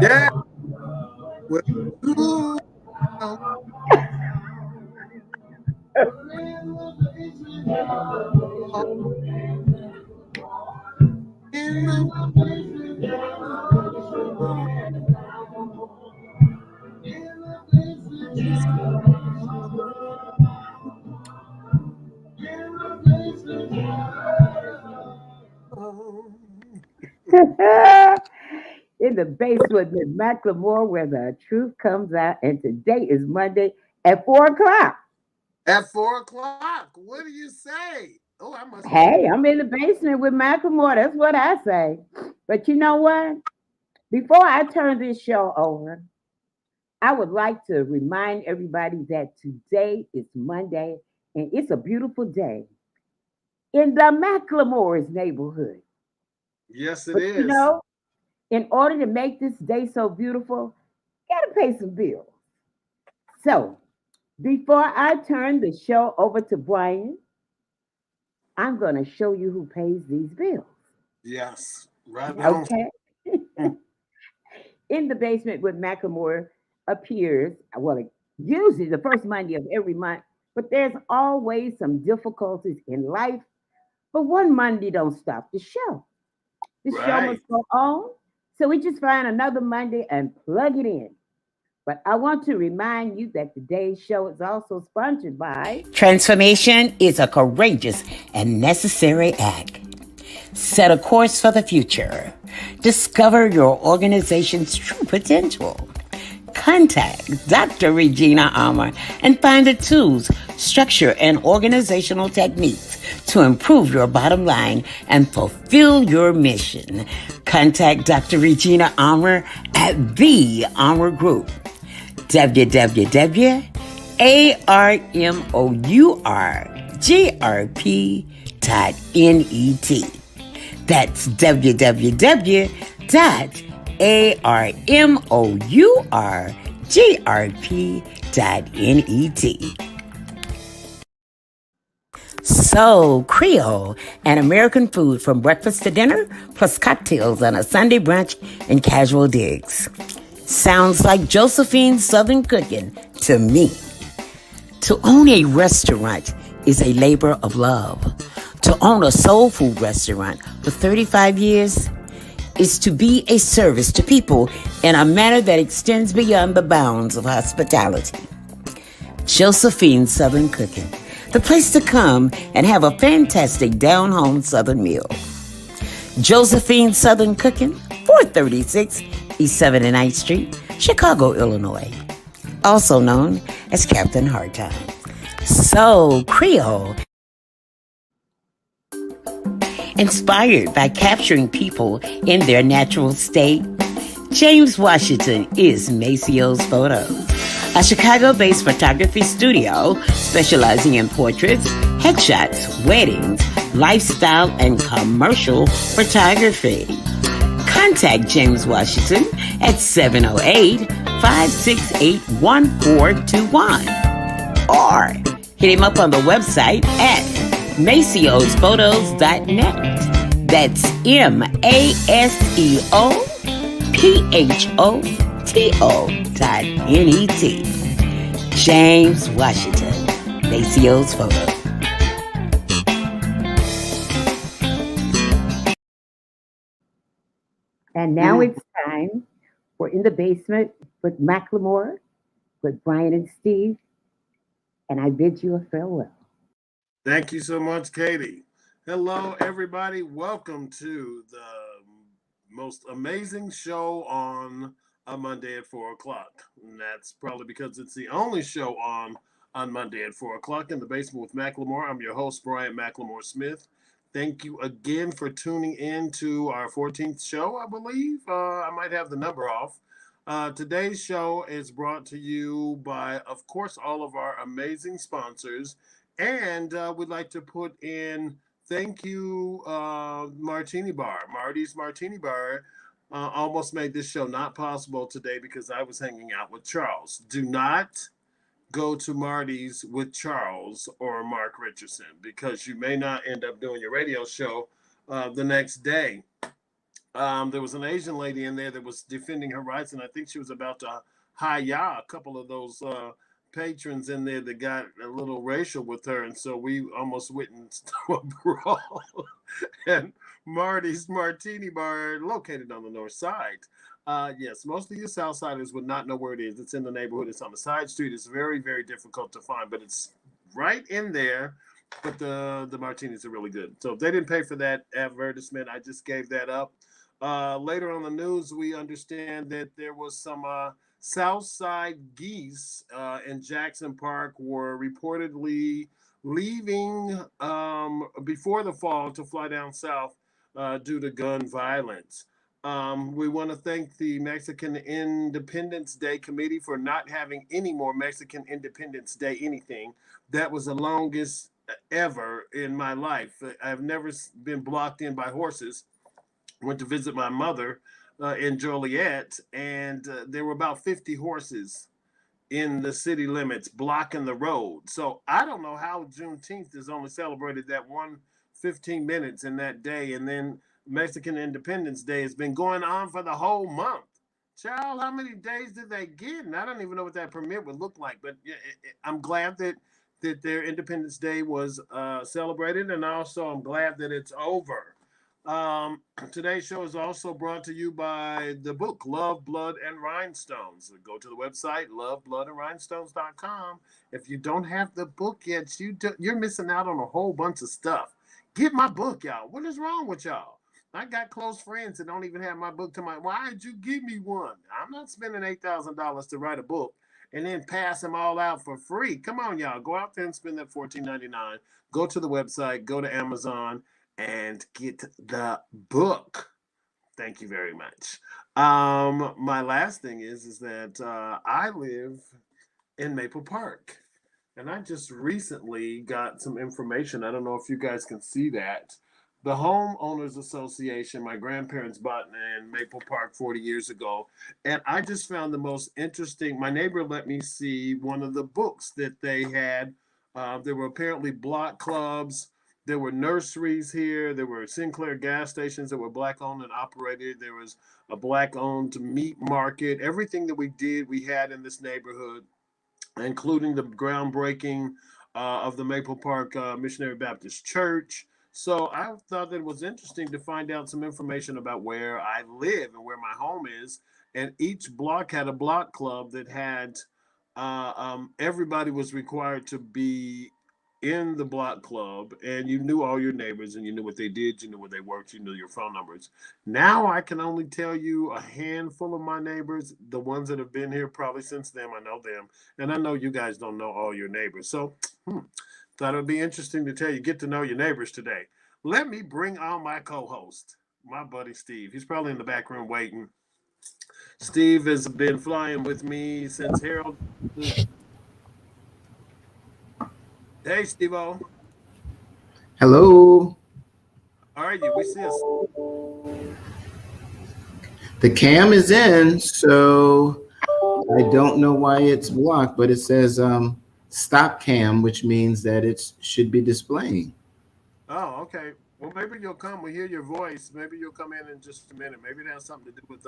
Yeah. Well, ooh, oh, oh, in the oh, oh. In the basement with McLemore, where the truth comes out. And today is Monday at 4 o'clock. At 4 o'clock. What do you say? Oh, I must be. Hey, I'm in the basement with McLemore. That's what I say. But you know what? Before I turn this show over, I would like to remind everybody that today is Monday and it's a beautiful day in the McLemore's neighborhood. Yes, it But you is. know, in order to make this day so beautiful, gotta pay some bills. So before I turn the show over to Brian, I'm gonna show you who pays these bills. Yes. Right on. Okay? In the basement with Macklemore appears, well, usually the first Monday of every month, but there's always some difficulties in life. But one Monday don't stop the show. The show Right. must go on. So we just find another Monday and plug it in. But I want to remind you that today's show is also sponsored by Transformation is a courageous and necessary act. Set a course for the future. Discover your organization's true potential. Contact Dr. Regina Armor and find the tools, structure, and organizational techniques to improve your bottom line and fulfill your mission. Contact Dr. Regina Armor at The Armor Group. www.armourgrp.net. That's www.armourgrp.net. So, Creole, an American food from breakfast to dinner, plus cocktails on a Sunday brunch and casual digs. Sounds like Josephine's Southern cooking to me. To own a restaurant is a labor of love. To own a soul food restaurant for 35 years is to be a service to people in a manner that extends beyond the bounds of hospitality. Josephine's Southern Cooking, the place to come and have a fantastic down-home Southern meal. Josephine Southern Cooking, 436 East 79th Street, Chicago, Illinois. Also known as Captain Hardtime. So, Creole. Inspired by capturing people in their natural state, James Washington is Maseo's Photo, a Chicago-based photography studio specializing in portraits, headshots, weddings, lifestyle, and commercial photography. Contact James Washington at 708-568-1421 or hit him up on the website at maseosphotos.net. That's MaseoPhoto.net. James Washington, Maseo's Photo. And now it's time for In the Basement with McLemore, with Brian and Steve. And I bid you a farewell. Thank you so much, Katie. Hello, everybody. Welcome to the most amazing show on a Monday at 4 o'clock. And that's probably because it's the only show on Monday at 4 o'clock in the basement with McLemore. I'm your host, Bryant McLemore Smith. Thank you again for tuning in to our 14th show, I believe. I might have the number off. Today's show is brought to you by, of course, all of our amazing sponsors. And we'd like to put in thank you, Martini Bar, Marty's Martini Bar. almost made this show not possible today because I was hanging out with Charles. Do not go to Marty's with Charles or Mark Richardson because you may not end up doing your radio show the next day. There was an Asian lady in there that was defending her rights, and I think she was about to hi-ya a couple of those patrons in there that got a little racial with her, and so we almost went into a brawl. And Marty's Martini Bar, located on the north side. Yes, most of you Southsiders would not know where it is. It's in the neighborhood. It's on the side street. It's very, very difficult to find, but it's right in there. But the martinis are really good. So if they didn't pay for that advertisement, I just gave that up. Later on the news, we understand that there was some Southside geese in Jackson Park were reportedly leaving before the fall to fly down south due to gun violence. We want to thank the Mexican Independence Day Committee for not having any more Mexican Independence Day anything. That was the longest ever in my life. I've never been blocked in by horses. Went to visit my mother in Joliet, and there were about 50 horses in the city limits blocking the road. So I don't know how Juneteenth is only celebrated that 15 minutes in that day, and then Mexican Independence Day has been going on for the whole month. Child, how many days did they get? And I don't even know what that permit would look like, but I'm glad that their Independence Day was celebrated, and also I'm glad that it's over. Today's show is also brought to you by the book Love, Blood, and Rhinestones. Go to the website lovebloodandrhinestones.com. If you don't have the book yet, you're missing out on a whole bunch of stuff. Get my book, y'all. What is wrong with y'all? I got close friends that don't even have my book to why did you give me one? I'm not spending $8,000 to write a book and then pass them all out for free. Come on, y'all. Go out there and spend that $14.99. Go to the website, go to Amazon, and get the book. Thank you very much. My last thing is that I live in Maple Park, and I just recently got some information. I don't know if you guys can see that. The Homeowners Association, my grandparents bought in Maple Park 40 years ago, and I just found the most interesting. My neighbor let me see one of the books that they had. There were apparently block clubs. There were nurseries here. There were Sinclair gas stations that were Black-owned and operated. There was a Black-owned meat market. Everything that we did, we had in this neighborhood, including the groundbreaking of the Maple Park Missionary Baptist Church. So I thought that it was interesting to find out some information about where I live and where my home is. And each block had a block club that had everybody was required to be in the block club, and you knew all your neighbors, and you knew what they did, you knew where they worked, you knew your phone numbers. Now I can only tell you a handful of my neighbors, the ones that have been here probably since then. I know them, and I know you guys don't know all your neighbors. So thought it would be interesting to tell you, get to know your neighbors today. Let me bring on my co-host, my buddy Steve. He's probably in the back room waiting. Steve has been flying with me since Harold. Hey, Steve-O. Hello. How are you? We see us. The cam is in, so I don't know why it's blocked, but it says stop cam, which means that it should be displaying. Oh, okay. Well, maybe you'll come. We hear your voice. Maybe you'll come in just a minute. Maybe it has something to do with,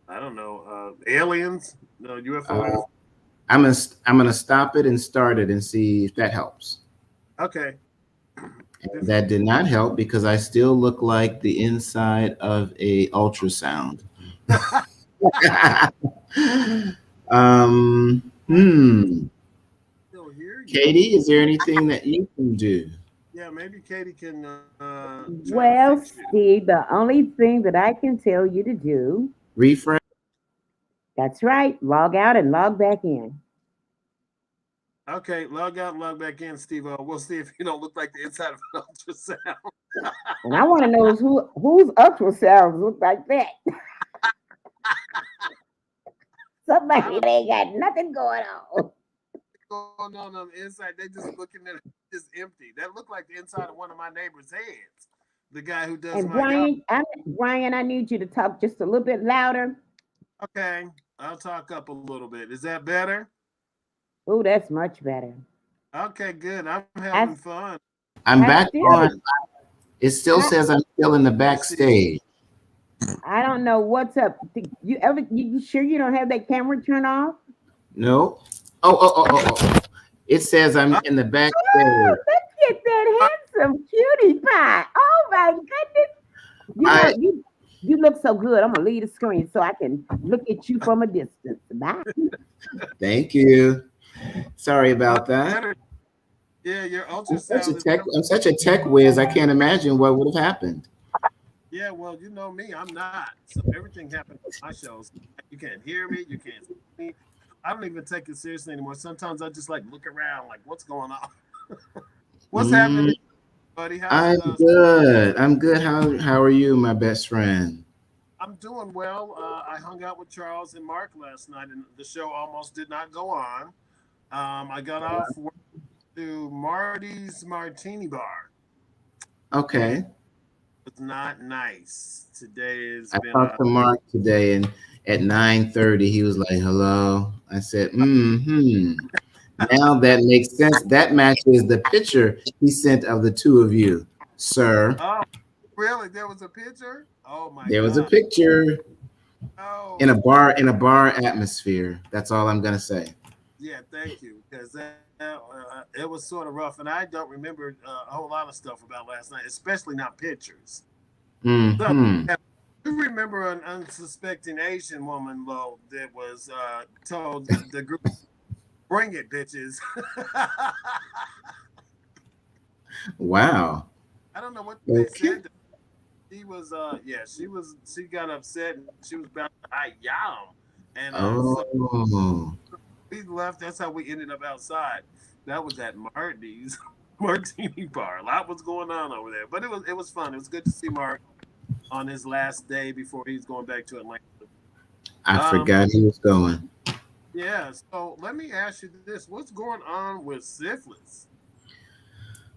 I don't know, aliens, UFOs. I'm gonna stop it and start it and see if that helps. Okay. And that did not help because I still look like the inside of a ultrasound. Katie, is there anything that you can do? Yeah, maybe Katie can. Well, Steve, the only thing that I can tell you to do. Refresh. That's right. Log out and log back in. Okay, log out and log back in, Steve. We'll see if you don't look like the inside of an ultrasound. And I want to know whose ultrasounds look like that. Somebody that ain't got nothing going on. Going on the inside, they just looking at it, just empty. That looked like the inside of one of my neighbor's heads. the guy who does And my yard. Brian, I need you to talk just a little bit louder. Okay, I'll talk up a little bit. Is that better? Oh, that's much better. Okay, good. I'm having fun. I'm back still- on. It still says I'm still in the backstage. I don't know what's up. You sure you don't have that camera turned off? No. Oh. It says I'm in the backstage. Oh, look at that handsome cutie pie. Oh my goodness. You look so good. I'm gonna leave the screen so I can look at you from a distance. Bye. Thank you. Sorry about that. Yeah, your I'm ultrasound. such a tech whiz. I can't imagine what would have happened. Yeah, well, you know me, I'm not. So everything happens on my shows. You can't hear me, you can't see me. I don't even take it seriously anymore. Sometimes I just like look around, like, what's going on? What's happening, buddy? I'm good. I'm good. How are you, my best friend? I'm doing well. I hung out with Charles and Mark last night, and the show almost did not go on. I got off work to Marty's Martini Bar. Okay. It's not nice. Today has I been. talked to Mark today, and at 9:30, he was like, "Hello." I said, Now that makes sense. That matches the picture he sent of the two of you, sir. Oh, really? There was a picture? Oh my! There was a picture Oh. in a bar atmosphere. That's all I'm gonna say. Yeah, thank you. Because it was sort of rough, and I don't remember a whole lot of stuff about last night, especially not pictures. So, you remember an unsuspecting Asian woman, Lowe, that was told the group, "Bring it, bitches." Wow. I don't know what they said. She was, she got upset, and she was about to yam. And so we left. That's how we ended up outside. That was at Marty's Martini Bar. A lot was going on over there, but it was fun. It was good to see Mark on his last day before he's going back to Atlanta. I forgot he was going. Yeah. So let me ask you this: what's going on with syphilis?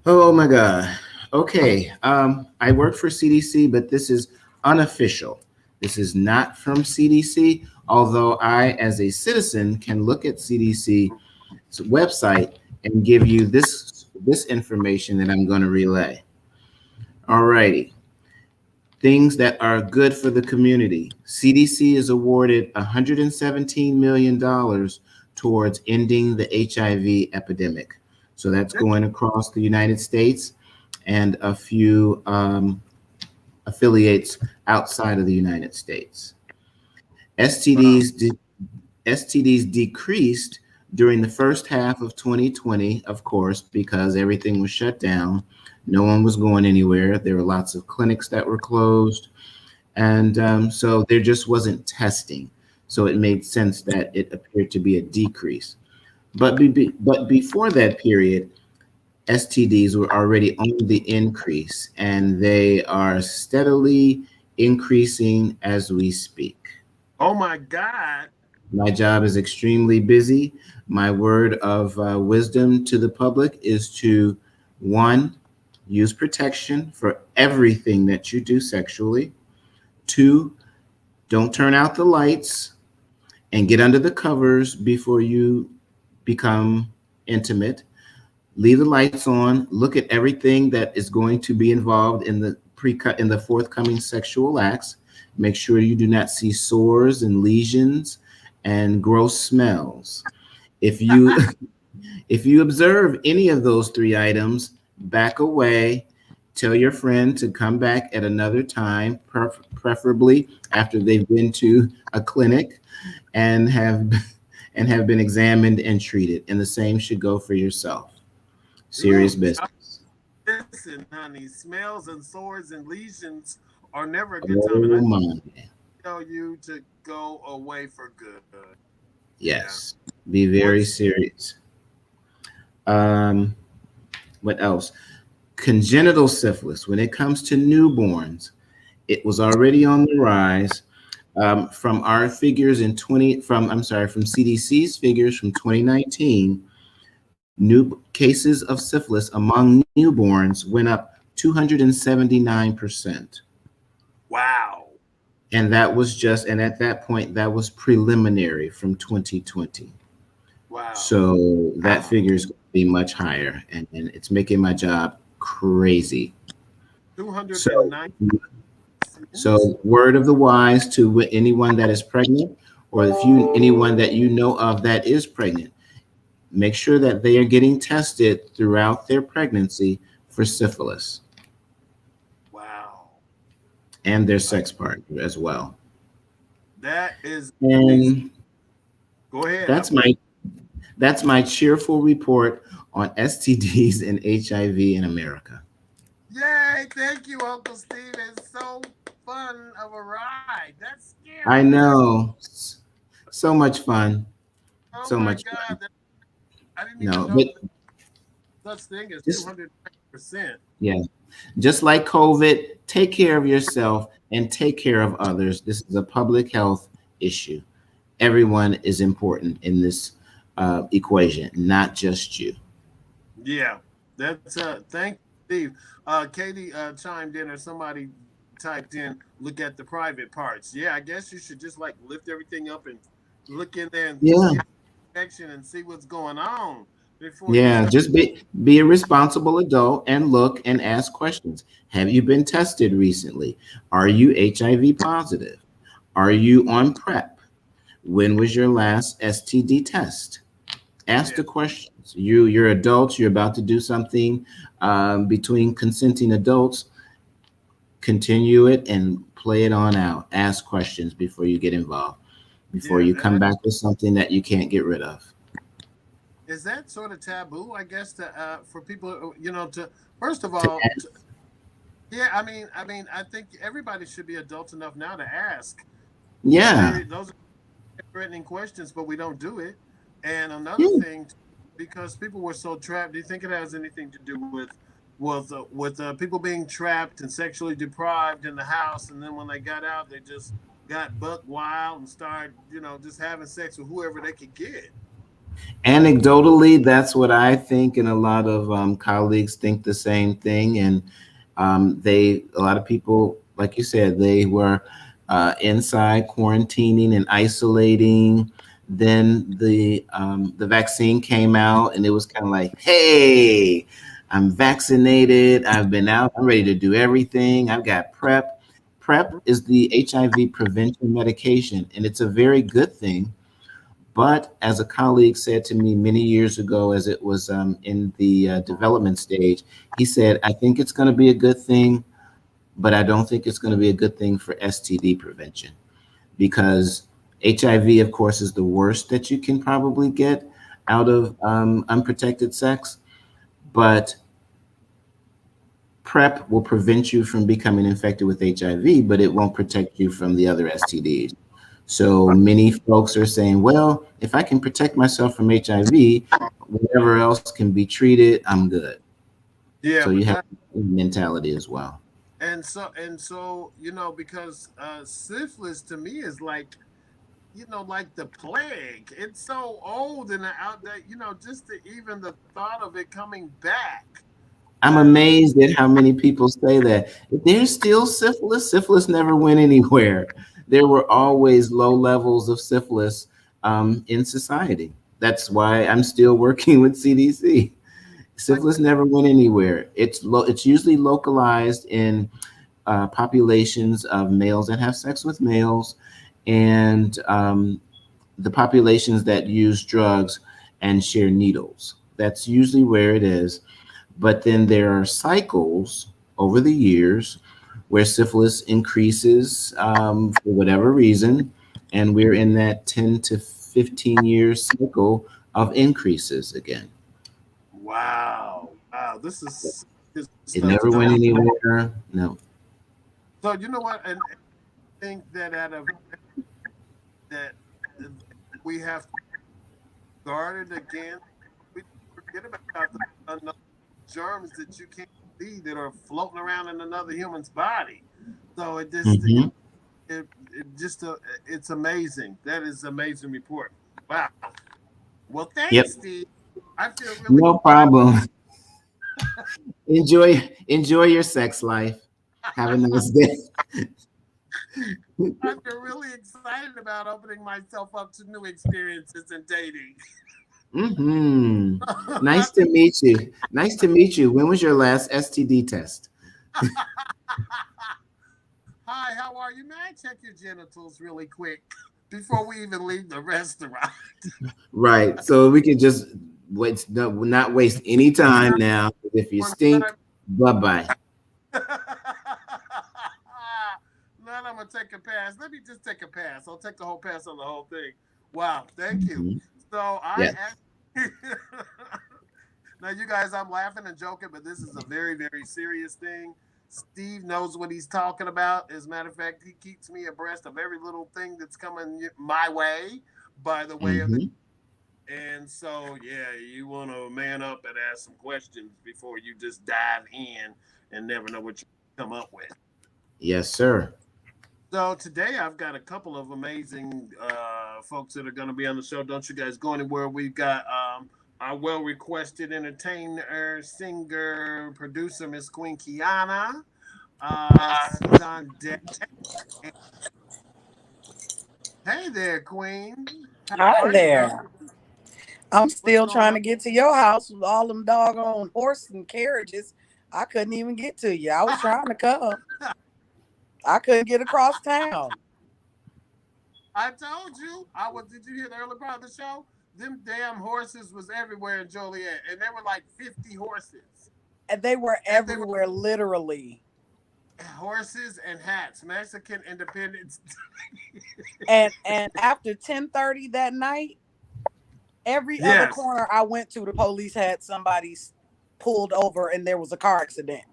Oh my God. Okay. I work for CDC, but this is unofficial. This is not from CDC, although I, as a citizen, can look at CDC's website and give you this information that I'm going to relay. All righty. Things that are good for the community. CDC is awarded $117 million towards ending the HIV epidemic. So that's going across the United States and a few affiliates outside of the United States. STDs decreased during the first half of 2020, of course, because everything was shut down. No one was going anywhere. There were lots of clinics that were closed. And so there just wasn't testing. So it made sense that it appeared to be a decrease. But before that period, STDs were already on the increase, and they are steadily increasing as we speak. Oh my God. My job is extremely busy. My word of wisdom to the public is to, 1, use protection for everything that you do sexually. 2, don't turn out the lights and get under the covers before you become intimate. Leave the lights on. Look at everything that is going to be involved in the forthcoming sexual acts. Make sure you do not see sores and lesions and gross smells. If you observe any of those 3 items, back away. Tell your friend to come back at another time, preferably after they've been to a clinic and have been examined and treated. And the same should go for yourself. Serious business. Listen, honey, smells and sores and lesions are never a good time. And I tell you to go away for good. Yes, be very serious. What else? Congenital syphilis. When it comes to newborns, it was already on the rise. From our figures from CDC's figures from 2019, new cases of syphilis among newborns went up 279%. Wow. And that was just, and at that point, that was preliminary from 2020. Wow. So that figure is going to be much higher, and it's making my job crazy. 209. So word of the wise to anyone that is pregnant, or anyone that you know of that is pregnant, make sure that they are getting tested throughout their pregnancy for syphilis. Wow. And their sex partner as well. That is amazing. Go ahead. That's my cheerful report on STDs and HIV in America. Yay! Thank you, Uncle Steve. It's so fun of a ride. That's scary. I know. So much fun. Oh so my much God. fun. I didn't even know such thing as 200%. Yeah. Just like COVID, take care of yourself and take care of others. This is a public health issue. Everyone is important in this equation, not just you. Yeah, that's thank you, Steve. Katie chimed in, or somebody typed in, look at the private parts. Yeah, I guess you should just like lift everything up and look in there and see infection and see what's going on before. Yeah, just be a responsible adult and look and ask questions. Have you been tested recently? Are you HIV positive? Are you on PrEP? When was your last STD test? Ask the questions. You're adults. You're about to do something between consenting adults. Continue it and play it on out. Ask questions before you get involved. Before you come back with something that you can't get rid of. Is that sort of taboo? I guess for people, to first of all, I mean, I think everybody should be adult enough now to ask. Yeah. Those are threatening questions, but we don't do it. And another thing, because people were so trapped, do you think it has anything to do with people being trapped and sexually deprived in the house, and then when they got out, they just got buck wild and started, just having sex with whoever they could get? Anecdotally, that's what I think, and a lot of colleagues think the same thing. And a lot of people, like you said, they were inside quarantining and isolating. Then the vaccine came out, and it was kind of like, hey, I'm vaccinated. I've been out. I'm ready to do everything. I've got PrEP. PrEP is the HIV prevention medication, and it's a very good thing. But as a colleague said to me many years ago, as it was in the development stage, he said, I think it's going to be a good thing, but I don't think it's going to be a good thing for STD prevention, because HIV, of course, is the worst that you can probably get out of unprotected sex. But PrEP will prevent you from becoming infected with HIV, but it won't protect you from the other STDs. So many folks are saying, well, if I can protect myself from HIV, whatever else can be treated, I'm good. Yeah. So you have mentality as well. And so, because syphilis to me is like, like the plague. It's so old and out there, just even the thought of it coming back. I'm amazed at how many people say that. There's still syphilis. Syphilis never went anywhere. There were always low levels of syphilis in society. That's why I'm still working with CDC. Syphilis never went anywhere. It's usually localized in populations of males that have sex with males, and the populations that use drugs and share needles. That's usually where it is. But then there are cycles over the years where syphilis increases for whatever reason, and we're in that 10 to 15 year cycle of increases again. Wow. This it never went anywhere. No. So you know what? And I think that that we have to guard it again. We forget about the germs that you can't see that are floating around in another human's body. So it just it's amazing. That is an amazing report. Wow. Well, thanks, Steve. I feel really no problem. Enjoy your sex life. Have a nice day. I've been really excited about opening myself up to new experiences in dating. Mm-hmm. Nice to meet you. Nice to meet you. When was your last STD test? Hi, how are you? May I check your genitals really quick before we even leave the restaurant? Right. So we can just not waste any time now. If you stink, bye-bye. Then I'm gonna take a pass. Let me just take a pass. I'll take the whole pass on the whole thing. Wow, thank you. Mm-hmm. So now you guys, I'm laughing and joking, but this is a very, very serious thing. Steve knows what he's talking about. As a matter of fact, he keeps me abreast of every little thing that's coming my way by the way of the. And so, yeah, you want to man up and ask some questions before you just dive in and never know what you come up with. Yes, sir. So today I've got a couple of amazing folks that are going to be on the show. Don't you guys go anywhere. We've got our well-requested entertainer, singer, producer, Miss Queen Quiana. She's on deck. Hey there, Queen. Hi there. I'm still trying to get to your house with all them doggone horses and carriages. I couldn't even get to you. I was trying to come. I couldn't get across town. I told you. Did you hear the early part of the show? Them damn horses was everywhere in Joliet, and there were like 50 horses. And they were everywhere, literally. Horses and hats, Mexican Independence. and after 10:30 that night, every other corner I went to, the police had somebody pulled over, and there was a car accident.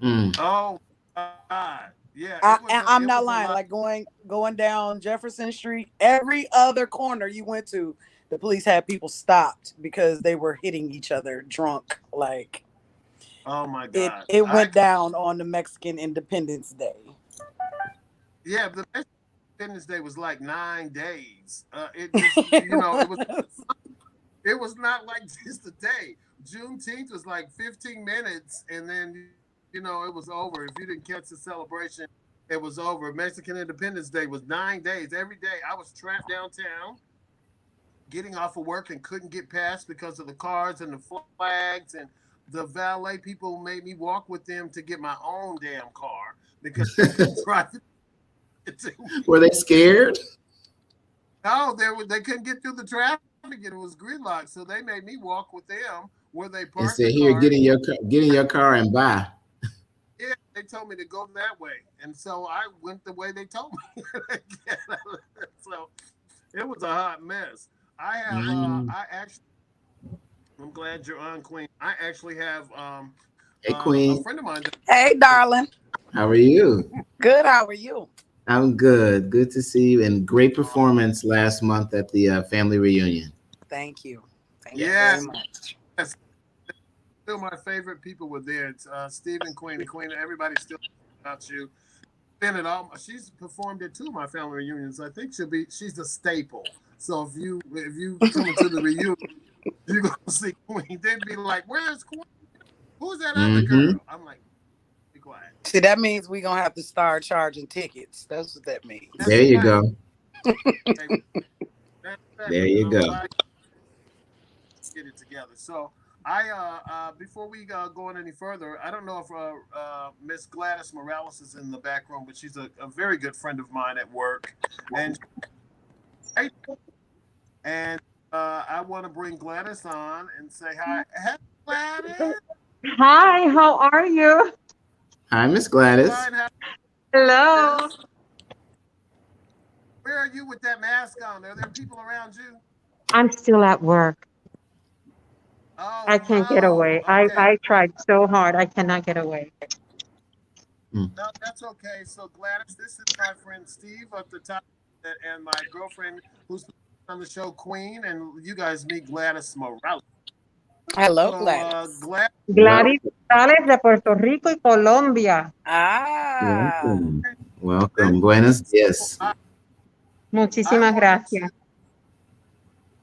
Oh God. Yeah, I'm not lying. Like going down Jefferson Street, every other corner you went to, the police had people stopped because they were hitting each other drunk. Like, oh my God, it went down on the Mexican Independence Day. Yeah, the Mexican Independence Day was like 9 days. It just, it was not like just a day. Juneteenth was like 15 minutes, and then. It was over. If you didn't catch the celebration, it was over. Mexican Independence Day was 9 days. Every day I was trapped downtown, getting off of work and couldn't get past because of the cars and the flags, and the valet people made me walk with them to get my own damn car because they couldn't drive it to me. Were they scared? No, they couldn't get through the traffic and it was gridlocked, so they made me walk with them where they parked. They said, "Here, get in your car and buy." Yeah, they told me to go that way, and so I went the way they told me. So it was a hot mess. I'm glad you're on, Queen. I actually have hey, Queen. A friend of mine. Hey, darling. How are you? Good. How are you? I'm good. Good to see you, and great performance last month at the family reunion. Thank you. Thank you very much. Still my favorite people were there. It's Steve and Queen. Everybody still about you. She's performed at 2 of my family reunions. I think she's a staple. So if you come to the reunion, you're gonna see Queen. They'd be like, "Where's Queen? Who's that other girl?" I'm like, "Be quiet." See, that means we're gonna have to start charging tickets. That's what that means. There you go. There you go. Let's get it together. So. Before we go on any further, I don't know if Miss Gladys Morales is in the back room, but she's a very good friend of mine at work, and I want to bring Gladys on and say hi. Hey, Gladys. Hi, how are you? Hi, Miss Gladys. Hello. Where are you with that mask on? Are there people around you? I'm still at work. Oh, I can't get away. Okay. I tried so hard. I cannot get away. No, that's okay. So Gladys, this is my friend Steve up the top, and my girlfriend who's on the show, Queen, and you guys meet Gladys Morales. Hello, Gladys. Gladys Morales de Puerto Rico y Colombia. Welcome. Buenos días. Muchísimas gracias.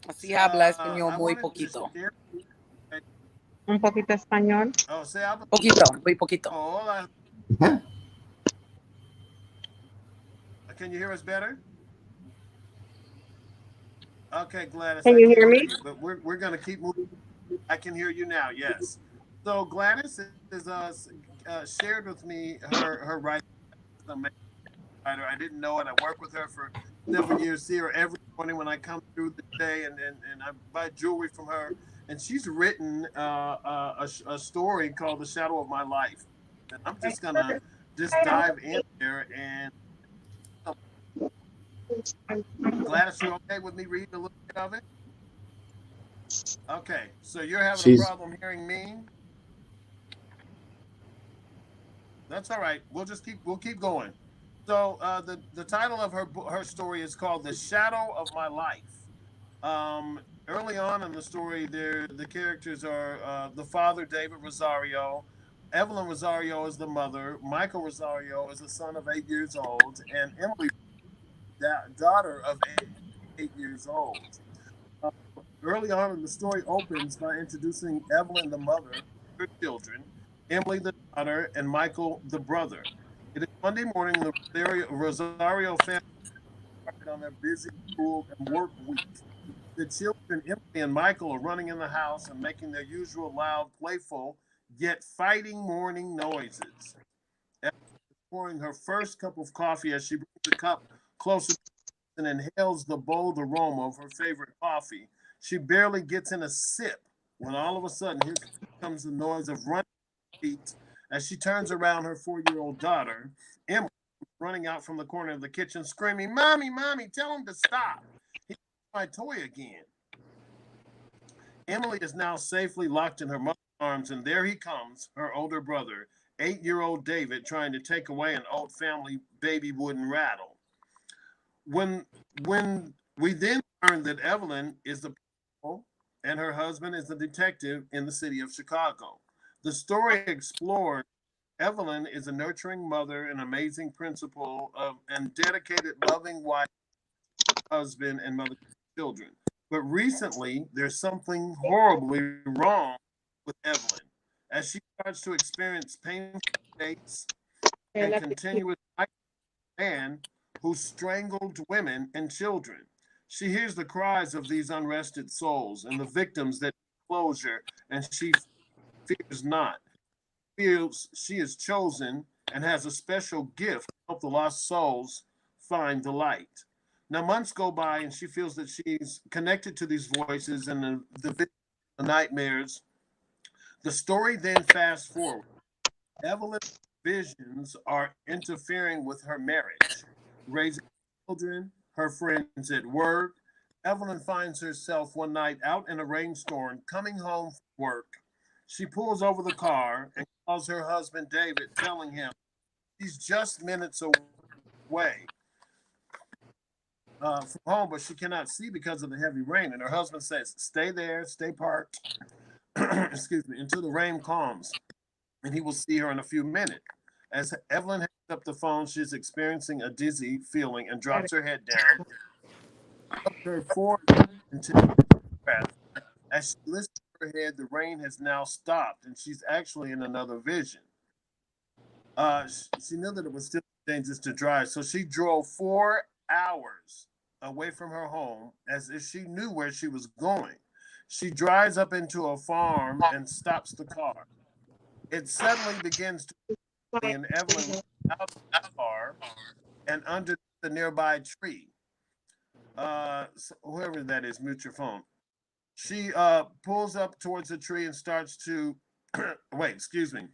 Así habla español muy poquito. Un poquito español. Oh, se habla. Poquito, muy poquito. Oh, hola. Can you hear us better? Okay, Gladys. Can I you can't hear hear me? you, but we're going to keep moving. I can hear you now. Yes. So Gladys is shared with me her writing. I didn't know it. I worked with her for several years. See her every morning when I come through the day, and I buy jewelry from her. And she's written a story called "The Shadow of My Life." And I'm just gonna dive in there. And Gladys, you okay with me reading a little bit of it? Okay, so you're having a problem hearing me. That's all right. We'll keep going. So the title of her story is called "The Shadow of My Life." Early on in the story, the characters are the father, David Rosario, Evelyn Rosario is the mother, Michael Rosario is a son of 8 years old, and Emily, daughter of 8 years old. Early on in the story opens by introducing Evelyn, the mother, her children, Emily, the daughter, and Michael, the brother. It is Monday morning. The Rosario family started on their busy school and work week. The children, Emily and Michael, are running in the house and making their usual loud, playful, yet fighting morning noises. Evelyn is pouring her first cup of coffee as she brings the cup closer and inhales the bold aroma of her favorite coffee. She barely gets in a sip when all of a sudden here comes the noise of running feet as she turns around her 4-year-old daughter, Emily, running out from the corner of the kitchen screaming, "Mommy, Mommy, tell him to stop. He took my toy again." Emily is now safely locked in her mother's arms, and there he comes, her older brother, 8-year-old David, trying to take away an old family baby wooden rattle. When we then learn that Evelyn is the principal and her husband is the detective in the city of Chicago. The story explores Evelyn is a nurturing mother, an amazing principal, and dedicated, loving wife, husband, and mother to children. But recently, there's something horribly wrong with Evelyn as she starts to experience painful states and continuous man who strangled women and children. She hears the cries of these unrested souls and the victims that need closure, and she fears not. Feels she is chosen and has a special gift to help the lost souls find the light. Now, months go by, and she feels that she's connected to these voices and the nightmares. The story then fast forward. Evelyn's visions are interfering with her marriage, raising children, her friends at work. Evelyn finds herself one night out in a rainstorm coming home from work. She pulls over the car and calls her husband David, telling him she's just minutes away from home, but she cannot see because of the heavy rain. And her husband says, "Stay there, stay parked, excuse me, until the rain calms, and he will see her in a few minutes." As Evelyn hangs up the phone, she's experiencing a dizzy feeling and drops her head down. Her forehead into breath. As she lifts her head, the rain has now stopped, and she's actually in another vision. She knew that it was still dangerous to drive, so she drove 4 hours away from her home as if she knew where she was going. She drives up into a farm and stops the car. It suddenly begins to rain, and Evelyn out of the car and under the nearby tree. So whoever that is, mute your phone. She pulls up towards the tree and starts to wait, excuse me,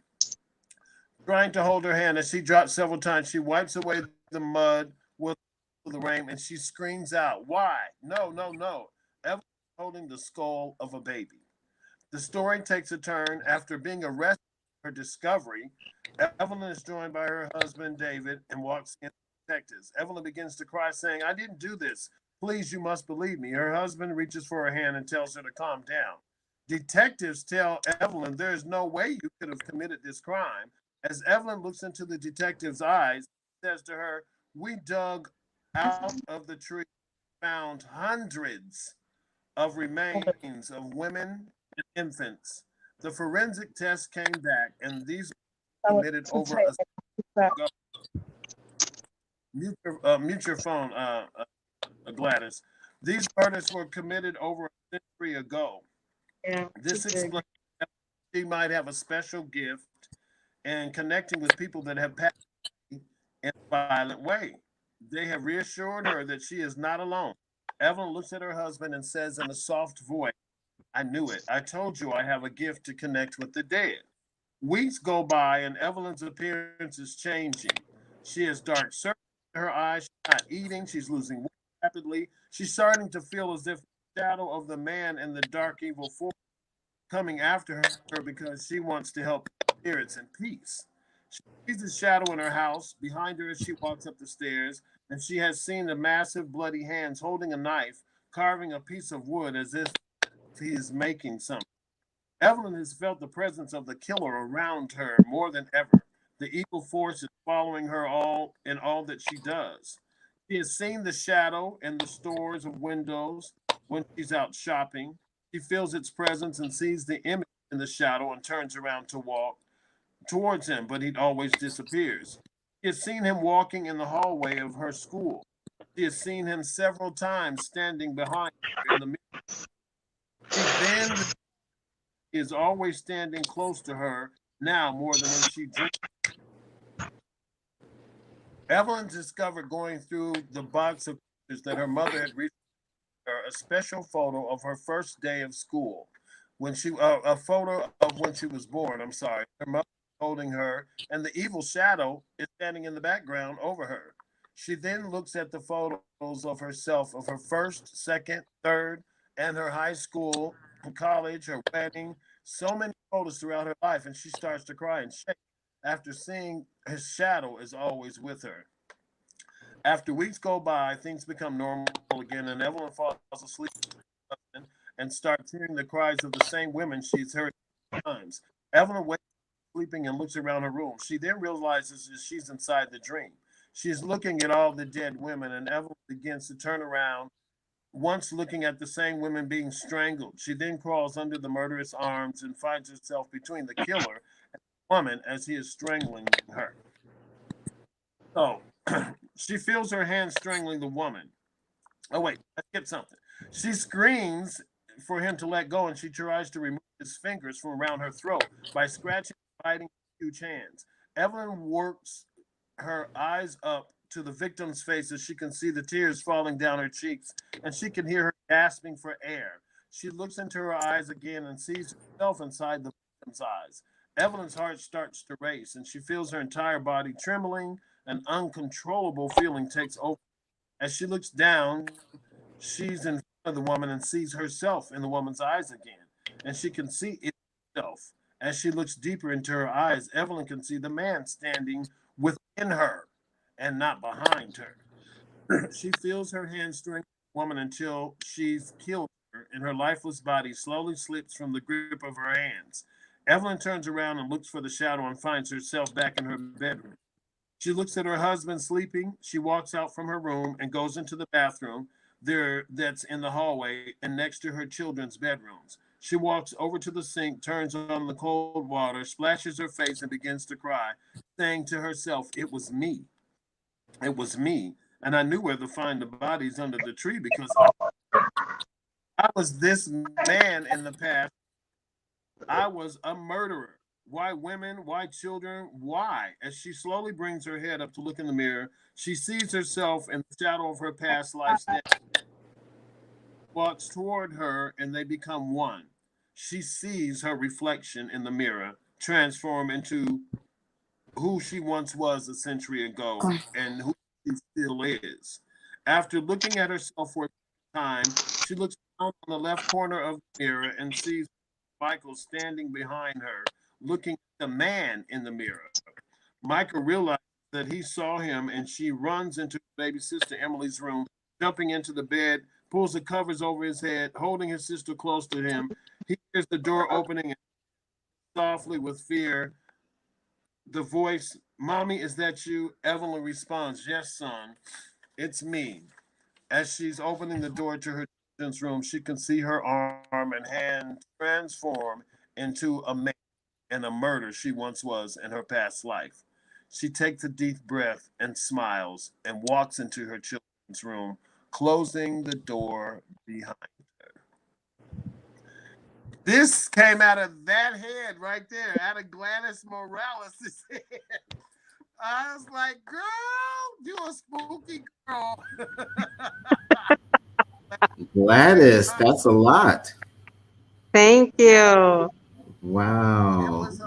trying to hold her hand. As she drops several times, she wipes away the mud with the rain and she screams out, "Why? No, no, no." Evelyn is holding the skull of a baby. The story takes a turn after being arrested for her discovery. Evelyn is joined by her husband, David, and walks in detectives. Evelyn begins to cry, saying, "I didn't do this. Please, you must believe me." Her husband reaches for her hand and tells her to calm down. Detectives tell Evelyn there is no way you could have committed this crime. As Evelyn looks into the detective's eyes, he says to her, "We dug out of the tree, found hundreds of remains of women and infants. The forensic test came back, and these were committed over mute your phone, Gladys. These murders were committed over a century ago. This explains that she might have a special gift in connecting with people that have passed in a violent way. They have reassured her that she is not alone. Evelyn looks at her husband and says in a soft voice, I knew it. I told you I have a gift to connect with the dead. Weeks go by and Evelyn's appearance is changing. She has dark circles in her eyes. She's not eating. She's losing weight rapidly. She's starting to feel as if the shadow of the man in the dark evil force coming after her because she wants to help spirits in peace. She sees the shadow in her house behind her as she walks up the stairs, and she has seen the massive bloody hands holding a knife, carving a piece of wood as if he is making something. Evelyn has felt the presence of the killer around her more than ever. The evil force is following her all in all that she does. She has seen the shadow in the stores of windows when she's out shopping. She feels its presence and sees the image in the shadow and turns around to walk towards him, but he always disappears. She has seen him walking in the hallway of her school. She has seen him several times standing behind her in the mirror. She then is always standing close to her now more than when she dreamed. Evelyn discovered going through the box of pictures that her mother had recently her a special photo of her first day of school. When she a photo of when she was born. I'm sorry. Her mother holding her, and the evil shadow is standing in the background over her. She then looks at the photos of herself of her first, second, third, and her high school, college, her wedding, so many photos throughout her life, and she starts to cry and shake after seeing his shadow is always with her. After weeks go by, things become normal again, and Evelyn falls asleep and starts hearing the cries of the same women she's heard times. Evelyn wakes up sleeping and looks around her room. She then realizes that she's inside the dream. She's looking at all the dead women, and Evelyn begins to turn around, once looking at the same women being strangled. She then crawls under the murderous arms and finds herself between the killer and the woman as he is strangling her. So she feels her hand strangling the woman. Oh, wait, I skipped something. She screams for him to let go, and she tries to remove his fingers from around her throat by scratching and biting his huge hands. Evelyn works her eyes up to the victim's face as she can see the tears falling down her cheeks, and she can hear her gasping for air. She looks into her eyes again and sees herself inside the victim's eyes. Evelyn's heart starts to race, and she feels her entire body trembling. An uncontrollable feeling takes over. As she looks down, she's in front of the woman and sees herself in the woman's eyes again, and she can see itself. As she looks deeper into her eyes, Evelyn can see the man standing within her and not behind her. She feels her hand strengthen the woman until she's killed her, and her lifeless body slowly slips from the grip of her hands. Evelyn turns around and looks for the shadow and finds herself back in her bedroom. She looks at her husband sleeping. She walks out from her room and goes into the bathroom there that's in the hallway and next to her children's bedrooms. She walks over to the sink, turns on the cold water, splashes her face, and begins to cry, saying to herself, "It was me. It was me. And I knew where to find the bodies under the tree because I was this man in the past. I was a murderer. Why women? Why children? Why?" As she slowly brings her head up to look in the mirror, she sees herself in the shadow of her past life. Walks toward her and they become one. She sees her reflection in the mirror transform into who she once was a century ago and who she still is. After looking at herself for a time, she looks down on the left corner of the mirror and sees Michael standing behind her, looking at the man in the mirror. Michael realizes that he saw him, and she runs into baby sister Emily's room, jumping into the bed, pulls the covers over his head, holding his sister close to him. He hears the door opening and softly with fear, the voice, "Mommy, is that you?" Evelyn responds, "Yes, son, it's me." As she's opening the door to her children's room, she can see her arm and hand transform into a man and a murder she once was in her past life. She takes a deep breath and smiles and walks into her children's room, closing the door behind her. This came out of that head right there, out of Gladys Morales' head. I was like, girl, you a spooky girl. Gladys, that's a lot. Thank you. Wow. It was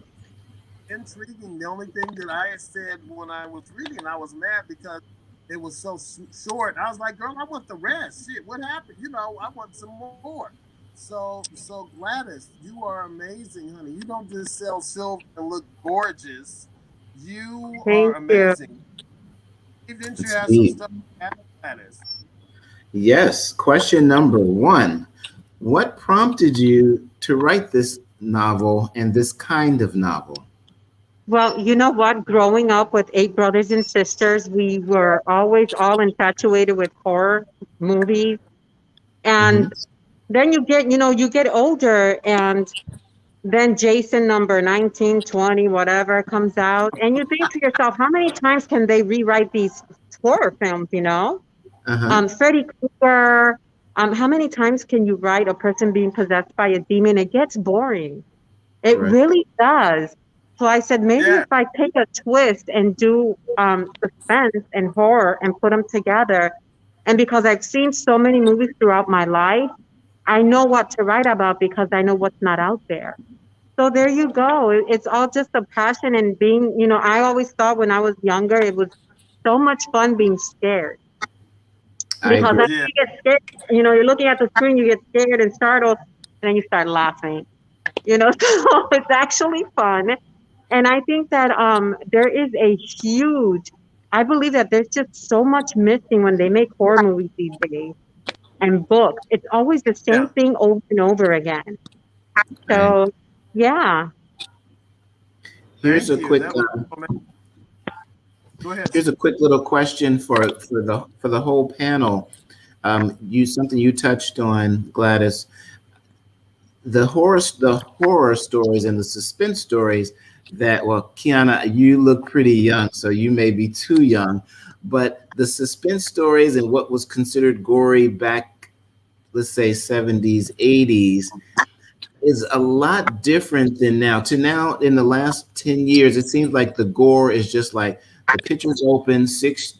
intriguing. The only thing that I had said when I was reading, I was mad because it was so short. I was like, girl, I want the rest. Shit, what happened? You know, I want some more. So Gladys, you are amazing, honey. You don't just sell silver and look gorgeous. You are amazing. Didn't you have some stuff to add, Gladys? Yes. Question number 1. What prompted you to write this novel and this kind of novel? Well, you know what? Growing up with 8 brothers and sisters, we were always all infatuated with horror movies. And then you get older, and then Jason number 19, 20, whatever comes out. And you think to yourself, how many times can they rewrite these horror films, you know? Freddy Krueger, how many times can you write a person being possessed by a demon? It gets boring. It really does. So I said, maybe if I take a twist and do suspense and horror and put them together, and because I've seen so many movies throughout my life, I know what to write about because I know what's not out there. So there you go. It's all just a passion and being, you know, I always thought when I was younger, it was so much fun being scared. Because after you get scared, you know, you're looking at the screen, you get scared and startled, and then you start laughing. You know, so it's actually fun. And I think that there is a huge, I believe that there's just so much missing when they make horror movies these days and books. It's always the same thing over and over again. So, yeah. Here's a quick. Here's a quick little question for the whole panel. Something you touched on, Gladys. The horror stories and the suspense stories that, well, Quiana, you look pretty young, so you may be too young, but the suspense stories and what was considered gory back, let's say 70s, 80s, is a lot different than now. To now, in the last 10 years, it seems like the gore is just like the picture's open, six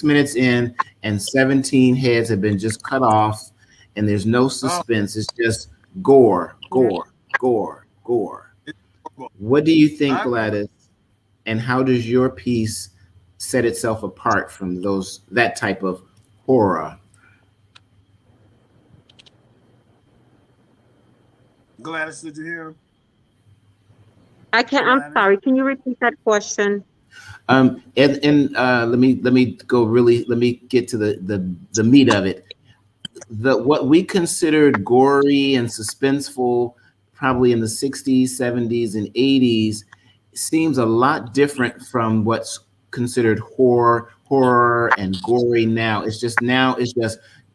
minutes in, and 17 heads have been just cut off, and there's no suspense. It's just gore, gore, gore, gore. What do you think, Gladys, and how does your piece set itself apart from that type of horror? Gladys, did you hear him? I can't. I'm sorry. Can you repeat that question? Let me go. Let me get to the meat of it. What we considered gory and suspenseful, probably in the 60s, 70s, and 80s, seems a lot different from what's considered horror and gory now. It's just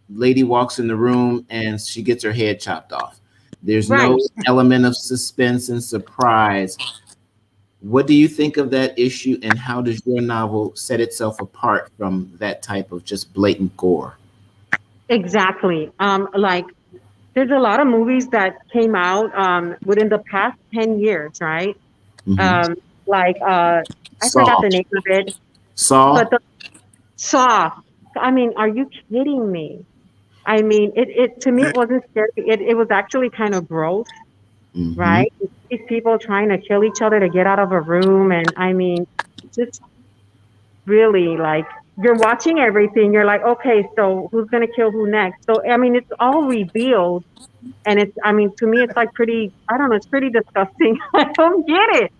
lady walks in the room and she gets her head chopped off. There's no element of suspense and surprise. What do you think of that issue, and how does your novel set itself apart from that type of just blatant gore? Exactly. Like, there's a lot of movies that came out within the past 10 years, right? I forgot the name of it. Saw? Saw. I mean, are you kidding me? I mean, it to me, it wasn't scary. It was actually kind of gross, right? These people trying to kill each other to get out of a room. And I mean, just really, like, you're watching everything. You're like, okay, so who's going to kill who next? So, I mean, it's all revealed. And it's, I mean, to me, it's like I don't know, it's pretty disgusting. I don't get it.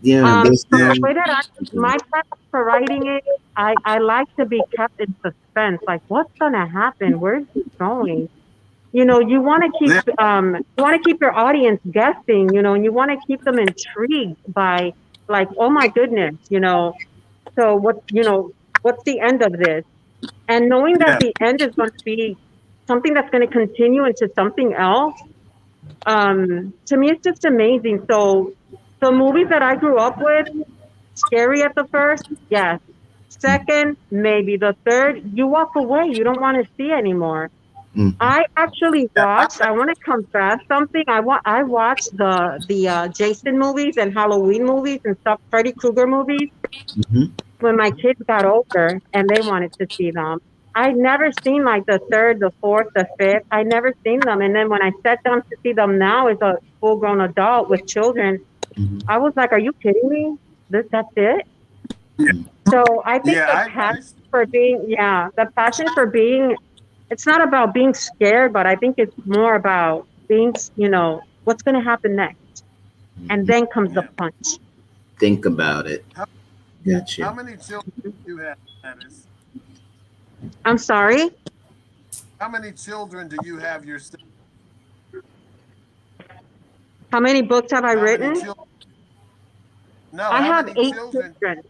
Yeah. The way that my preference for writing it, I like to be kept in suspense. Like, what's gonna happen? Where's it going? You know, you want to keep your audience guessing. You know, and you want to keep them intrigued by, like, oh my goodness, you know. So what's the end of this? And knowing that the end is going to be something that's going to continue into something else, To me, it's just amazing. So the movies that I grew up with, scary at the first, yes. Second, maybe. The third, you walk away. You don't want to see anymore. Mhm. I actually watched. I want to confess something. I watched the Jason movies and Halloween movies and stuff, Freddy Krueger movies Mhm. when my kids got older and they wanted to see them. I'd never seen like the third, the fourth, the fifth. I never seen them. And then when I sat down to see them now as a full grown adult with children, Mhm. I was like, "Are you kidding me? That's it?" Yeah. So I think Yeah, the passion for being, the passion for being, it's not about being scared, but I think it's more about being, what's going to happen next. And then comes the Yeah. punch. Think about it. How Gotcha. many children do you have, Gladys? I'm sorry. How many children do you have yourself? How many books have I How many written? children? No, I how have many 8 children? children.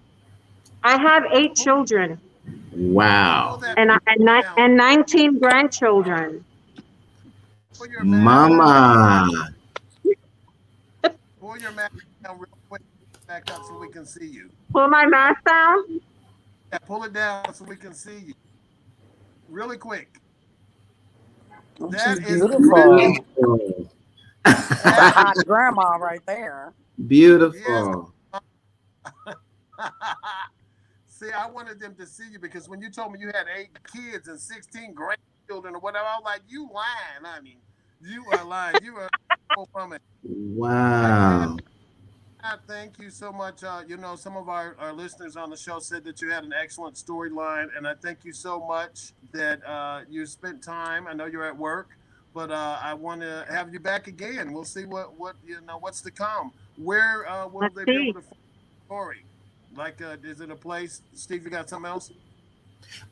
I have 8 children Wow. and 19 grandchildren. Pull your mask Mama. Pull your mask down real quick, back up so we can see you. Pull my mask down. Yeah, pull it down so we can see you. Really quick. That She's is beautiful. great. Beautiful. That's a hot grandma right there. Beautiful. See, I wanted them to see you because when you told me you had 8 kids and 16 grandchildren or whatever, I was like, you lying, honey. You are lying. You are so woman. Wow. Thank you so much. Some of our listeners on the show said that you had an excellent storyline, and I thank you so much that you spent time. I know you're at work, but I want to have you back again. We'll see what's to come. Where will Let's they be see. able to find the story? Like, is it a place? Steve, you got something else?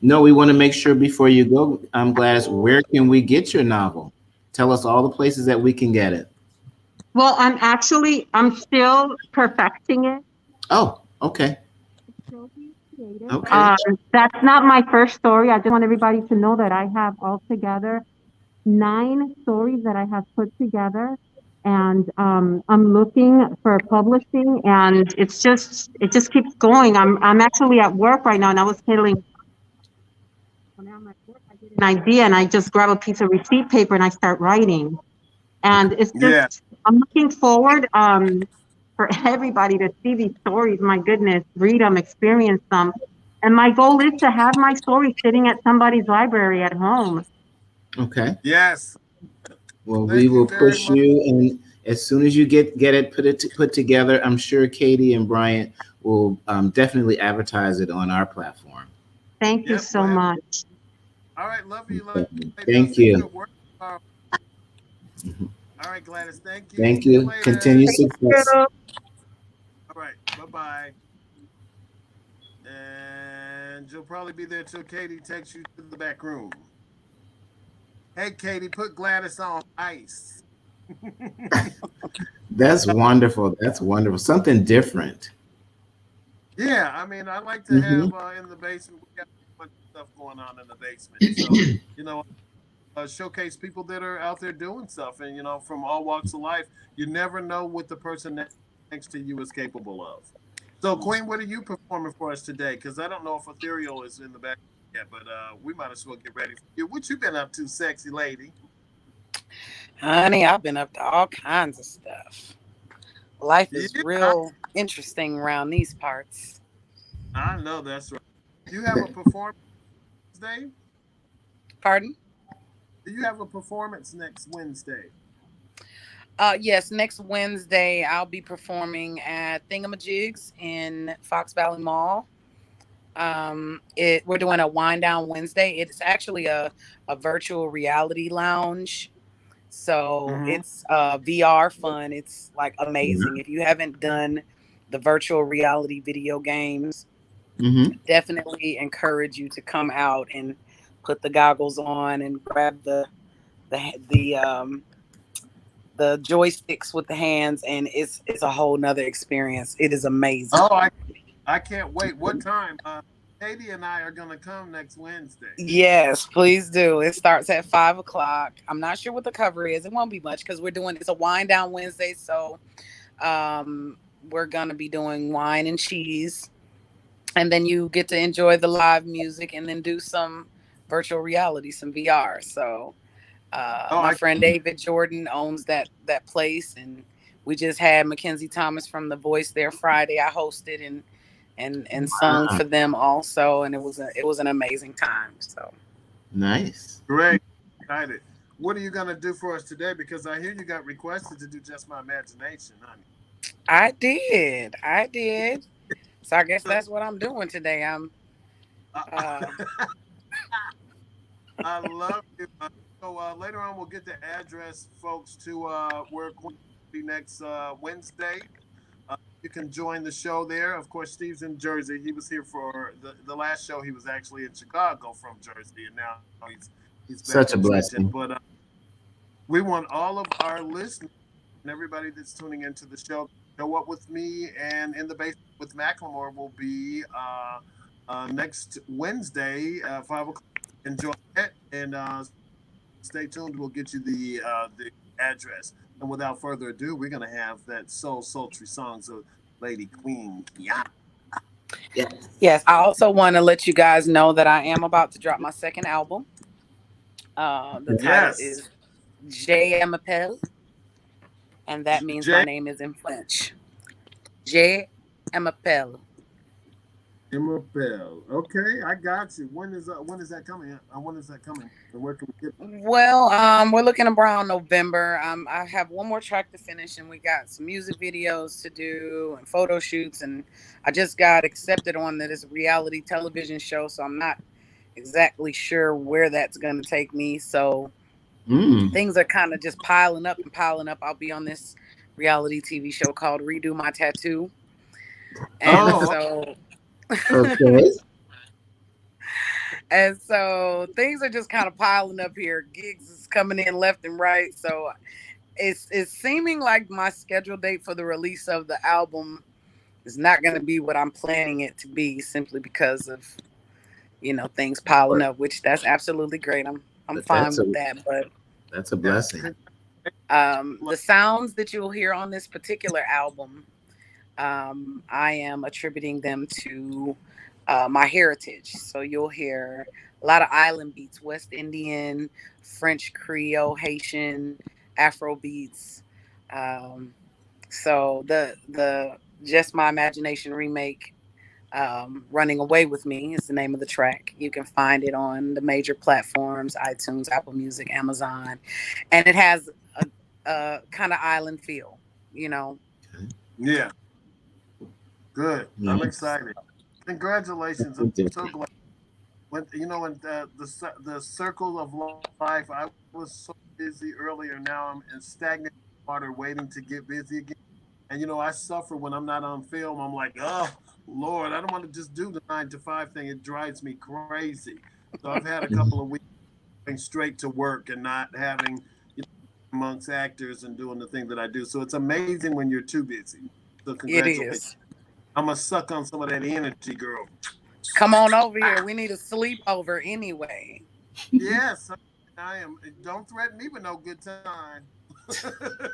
No, we want to make sure before you go, Gladys, where can we get your novel? Tell us all the places that we can get it. Well, I'm still perfecting it. Oh, okay. Okay. That's not my first story. I just want everybody to know that I have altogether 9 stories that I have put together, and I'm looking for publishing, and it just keeps going. I'm actually at work right now, and I was telling. When I'm at work, I get an idea, and I just grab a piece of receipt paper and I start writing. And it's just, I'm looking forward for everybody to see these stories. My goodness, read them, experience them. And my goal is to have my story sitting at somebody's library at home. Okay. Yes. Well, Thank we will you very push much. you, and as soon as you get it put together, I'm sure Katie and Bryant will definitely advertise it on our platform. Thank you so much. All right, love you. Thank you. All right, Gladys, thank you. Thank See you. later. Continue success. All right, bye-bye. And you'll probably be there till Katie takes you to the back room. Hey, Katie, put Gladys on ice. That's wonderful. That's wonderful. Something different. Yeah, I mean, I like to have in the basement. We got a bunch of stuff going on in the basement. So, showcase people that are out there doing stuff, and from all walks of life. You never know what the person next to you is capable of. So, Queen, what are you performing for us today? Because I don't know if Etherio is in the back yet, but we might as well get ready for you. What you been up to, sexy lady? Honey, I've been up to all kinds of stuff. Life is real interesting around these parts. I know that's right. Do you have a performance Wednesday? Pardon? Do you have a performance next Wednesday? Yes, next Wednesday I'll be performing at Thingamajigs in Fox Valley Mall. We're doing a wind down Wednesday. It's actually a virtual reality lounge. So it's VR fun. It's like amazing. If you haven't done the virtual reality video games, definitely encourage you to come out and put the goggles on and grab the joysticks with the hands, and it's a whole nother experience. It is amazing. Oh, I can't wait. What time? Katie and I are gonna come next Wednesday. Yes, please do. It starts at 5:00. I'm not sure what the cover is. It won't be much because it's a wind down Wednesday. So we're gonna be doing wine and cheese. And then you get to enjoy the live music and then do some virtual reality, some VR. So my friend David Jordan owns that place, and we just had Mackenzie Thomas from The Voice there Friday. I hosted and sung for them also, and it was an amazing time. So nice, great, excited. What are you gonna do for us today? Because I hear you got requested to do Just My Imagination, honey. I did. So I guess that's what I'm doing today. I love it. So later on, we'll get the address, folks, to where Queen will be next Wednesday. You can join the show there. Of course, Steve's in Jersey. He was here for the last show. He was actually in Chicago from Jersey, and now he's back such a in blessing. But we want all of our listeners and everybody that's tuning into the show. Show Up With Me and In the Basement with McLemore will be next Wednesday, 5:00. Enjoy it and stay tuned. We'll get you the address. And without further ado, we're gonna have that sultry songs of Lady Queen Quiana. Yes. I also want to let you guys know that I am about to drop my second album. The title is Je m'appelle, and that means my name is in French. Je m'appelle. Okay, I got you. When is that coming? When is that coming? And where can we get it? Well, we're looking around November. I have one more track to finish, and we got some music videos to do and photo shoots, and I just got accepted on this reality television show, so I'm not exactly sure where that's going to take me. So things are kind of just piling up. I'll be on this reality TV show called Redo My Tattoo, and okay. And so things are just kind of piling up here. Gigs is coming in left and right. So it's seeming like my scheduled date for the release of the album is not going to be what I'm planning it to be, simply because of, things piling up, which that's absolutely great. I'm fine with that, but that's a blessing. The sounds that you'll hear on this particular album, I am attributing them to my heritage. So you'll hear a lot of island beats, West Indian, French Creole, Haitian, Afro beats. So the Just My Imagination remake, Running Away With Me is the name of the track. You can find it on the major platforms, iTunes, Apple Music, Amazon. And it has a kind of island feel, Yeah. Good. I'm excited. Congratulations. I'm so glad. When the circle of life, I was so busy earlier. Now I'm in stagnant water waiting to get busy again. And I suffer when I'm not on film. I'm like, oh Lord, I don't want to just do the 9 to 5 thing. It drives me crazy. So I've had a couple of weeks going straight to work and not having amongst actors and doing the thing that I do. So it's amazing when you're too busy. So congratulations. It is. I'm gonna suck on some of that energy, girl. Come on over here. We need a sleepover anyway. Yes, I am. Don't threaten me with no good time.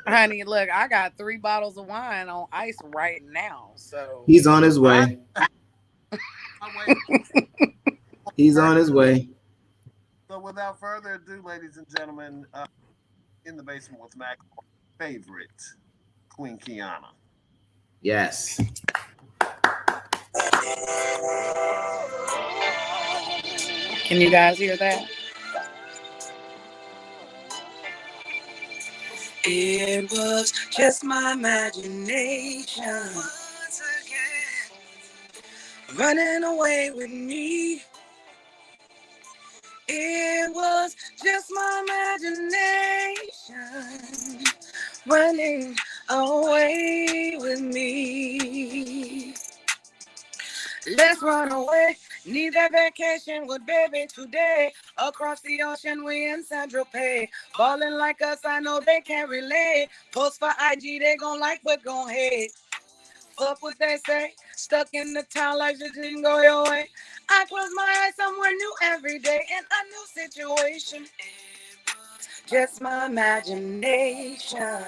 Honey, look, I got 3 bottles of wine on ice right now. So he's on his way. He's on his way. So without further ado, ladies and gentlemen, In the Basement with McLemore, favorite Queen Quiana. Yes. Can you guys hear that? It was just my imagination once again, running away with me. It was just my imagination running away with me. Let's run away. Need that vacation with baby today. Across the ocean, we in Central Pay. Ballin' like us, I know they can't relate. Post for IG, they gon' like but gon' hate. fuck what they say. Stuck in the town like it didn't go your way. I close my eyes somewhere new every day in a new situation. Just my imagination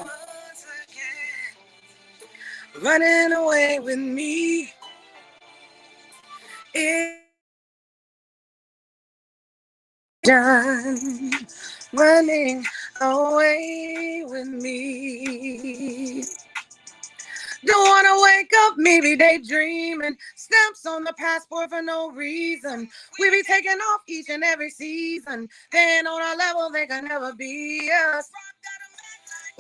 running away with me. It's done running away with me. Don't wanna wake up, maybe daydreaming. Stamps on the passport for no reason. We be taking off each and every season. Then on our level, they can never be us.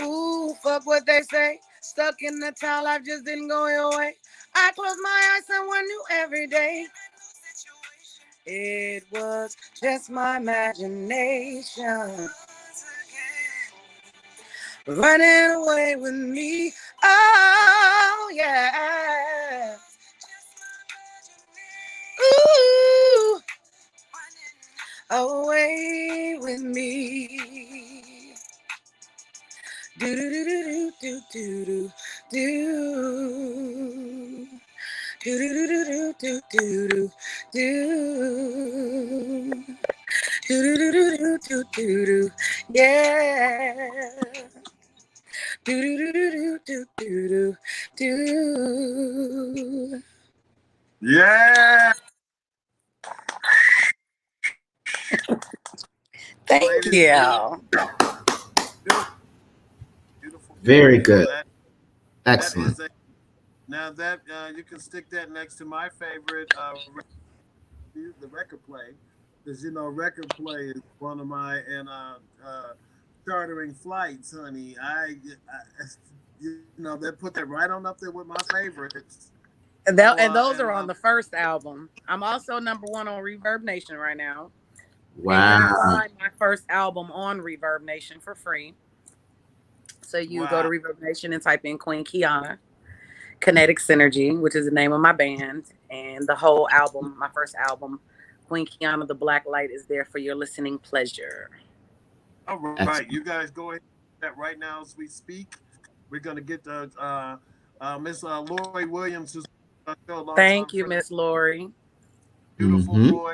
Ooh, fuck what they say. Stuck in the town, life just didn't go your way. I close my eyes, someone new every day. It was just my imagination running away with me. Oh, yeah. Ooh, away with me. Do do do do do do do. Do do do do do do do do. Do do do do do do. Yeah. Do do do do do do do. Yeah. Thank you. Beautiful. Very good. That Excellent. Now that you can stick that next to my favorite, the record play, because record play is one of my chartering flights, honey. They put that right on up there with my favorites. And those are on the first album. I'm also number 1 on Reverb Nation right now. Wow. And you can find my first album on Reverb Nation for free. So you go to Reverb Nation and type in Queen Quiana, Kinetic Synergy, which is the name of my band. And the whole album, my first album, Queen Quiana, The Black Light, is there for your listening pleasure. All right. You guys go ahead and do that right now as we speak. We're going to get Miss Lori Williams, who's Thank you, Miss Lori. Beautiful boy.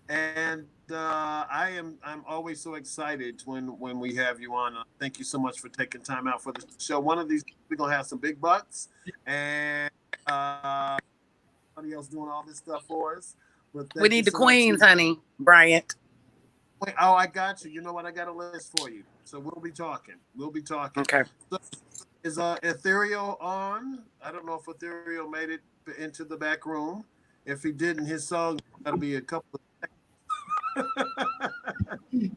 And I'm always so excited when we have you on. Thank you so much for taking time out for the show. One of these, we're gonna have some big bucks, and somebody else doing all this stuff for us. But we need the queens, honey. Bryant. Oh, I got you. You know what? I got a list for you. So we'll be talking. Okay. So, is Etherio on? I don't know if Etherio made it into the back room. If he didn't, his song got to be a couple of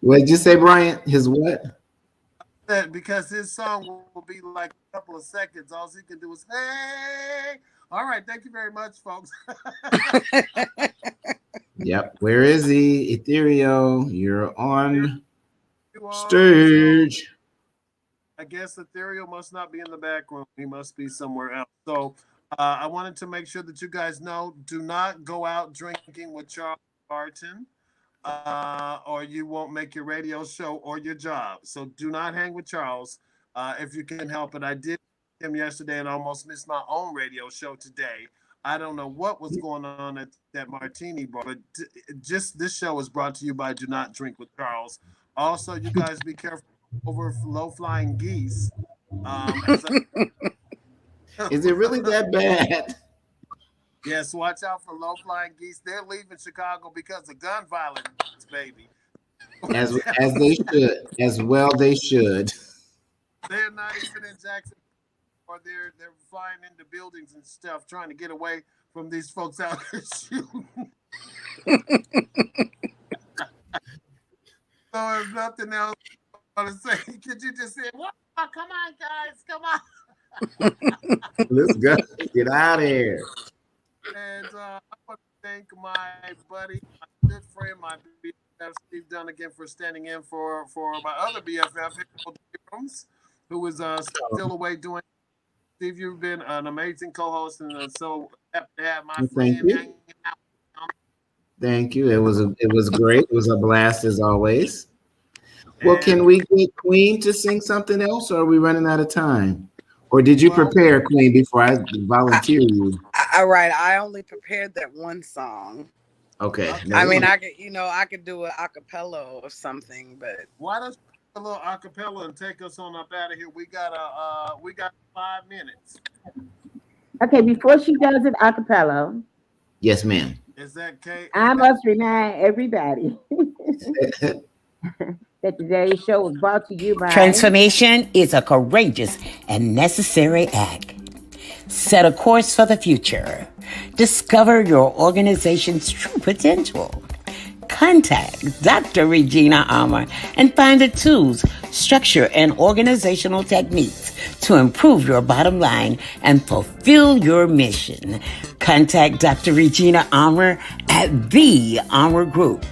What did you say, Bryant? His what? Because his song will be like a couple of seconds. All he can do is, hey. All right. Thank you very much, folks. Yep. Where is he? Etherio, you're on stage. I guess Etherio must not be in the back room. He must be somewhere else. So I wanted to make sure that you guys know, do not go out drinking with Charles Barton. Or you won't make your radio show or your job. So do not hang with Charles if you can help it. I did him yesterday and almost missed my own radio show today. I don't know what was going on at that martini bar, but just this show is brought to you by Do Not Drink with Charles. Also, you guys be careful over low-flying geese. Is it really that bad? Yes, watch out for low-flying geese. They're leaving Chicago because of gun violence, baby. As they should. As well they should. They're not even in Jackson, or they're flying into buildings and stuff, trying to get away from these folks out there shooting. So if nothing else I want to say, could you just say, "What? Oh, come on, guys, come on." Let's go. Get out of here. And I want to thank my buddy, my good friend, my BFF, Steve Dunagan, for standing in for my other BFF, who is still away doing. Steve, you've been an amazing co-host, and so happy to have my friend hanging out. Thank you. It was great. It was a blast as always. Well, can we get Queen to sing something else, or are we running out of time? Or did you prepare, Queen, before I volunteer you? All right, I only prepared that one song. Okay. I mean, I could do an acapella or something, but why don't you do a little acapella and take us on up out of here? We got 5 minutes. Okay, before she does it acapella. Yes, ma'am. Is that Kate? I must remind everybody that today's show was brought to you by Transformation is a courageous and necessary act. Set a course for the future. Discover your organization's true potential. Contact Dr. Regina Armor and find the tools, structure, and organizational techniques to improve your bottom line and fulfill your mission. Contact Dr. Regina Armor at The Armor Group.